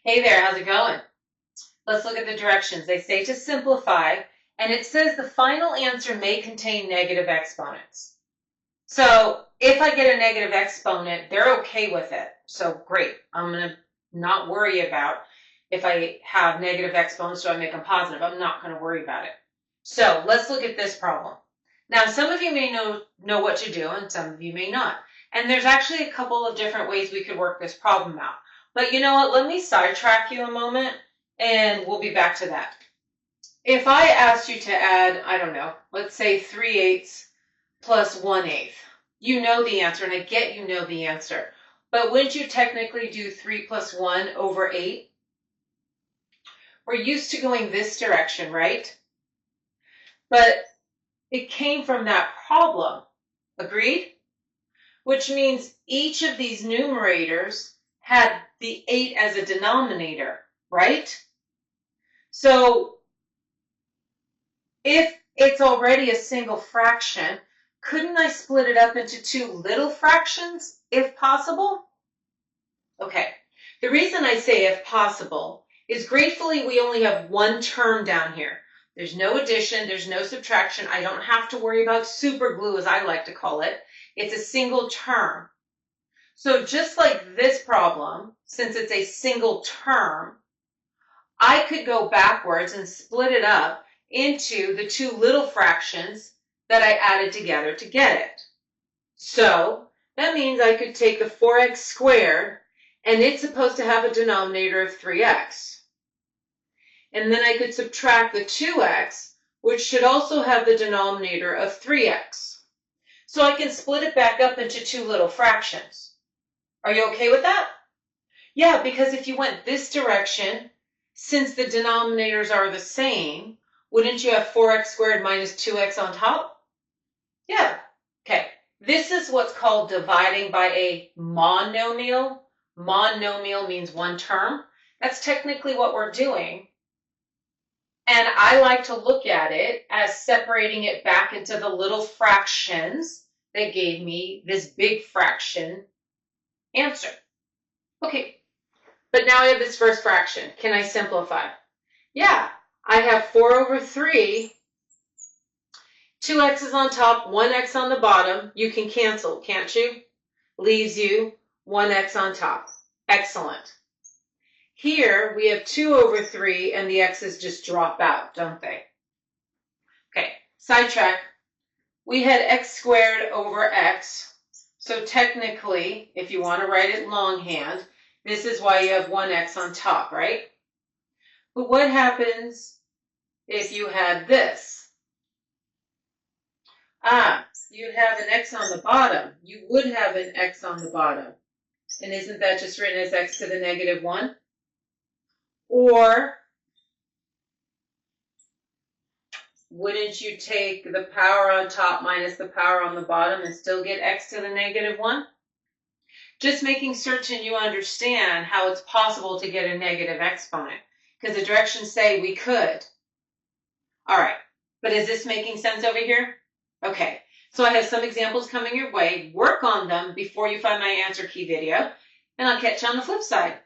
Hey there, how's it going? Let's look at the directions. They say to simplify, and it says the final answer may contain negative exponents. So if I get a negative exponent, they're okay with it. So great. I'm going to not worry about if I have negative exponents, so I make them positive. I'm not going to worry about it. So let's look at this problem. Now, some of you may know what to do, and some of you may not. And there's actually a couple of different ways we could work this problem out. But you know what? Let me sidetrack you a moment, and we'll be back to that. If I asked you to add, I don't know, let's say 3/8 plus 1/8, you know the answer, and I get you know the answer. But wouldn't you technically do 3 plus 1 over 8? We're used to going this direction, right? But it came from that problem. Agreed? Which means each of these numerators had the 8 as a denominator, right? So if it's already a single fraction, couldn't I split it up into two little fractions if possible? Okay, the reason I say if possible is gratefully we only have one term down here. There's no addition, there's no subtraction. I don't have to worry about super glue, as I like to call it. It's a single term. So just like this problem, since it's a single term, I could go backwards and split it up into the two little fractions that I added together to get it. So that means I could take the 4x squared, and it's supposed to have a denominator of 3x. And then I could subtract the 2x, which should also have the denominator of 3x. So I can split it back up into two little fractions. Are you okay with that? Yeah, because if you went this direction, since the denominators are the same, wouldn't you have 4x squared minus 2x on top? Yeah. Okay. This is what's called dividing by a monomial. Monomial means one term. That's technically what we're doing. And I like to look at it as separating it back into the little fractions that gave me this big fraction answer. Okay, but now I have this first fraction. Can I simplify? Yeah, I have 4 over 3, 2 x's on top, 1x on the bottom. You can cancel, can't you? Leaves you 1x on top. Excellent. Here we have 2 over 3, and the x's just drop out, don't they? Okay, sidetrack. We had x squared over x. So technically, if you want to write it longhand, this is why you have 1x on top, right? But what happens if you had this? You'd have an x on the bottom. You would have an x on the bottom. And isn't that just written as x to the negative 1? Or wouldn't you take the power on top minus the power on the bottom and still get x to the negative 1? Just making certain you understand how it's possible to get a negative exponent, because the directions say we could. All right, but is this making sense over here? Okay, so I have some examples coming your way. Work on them before you find my answer key video, and I'll catch you on the flip side.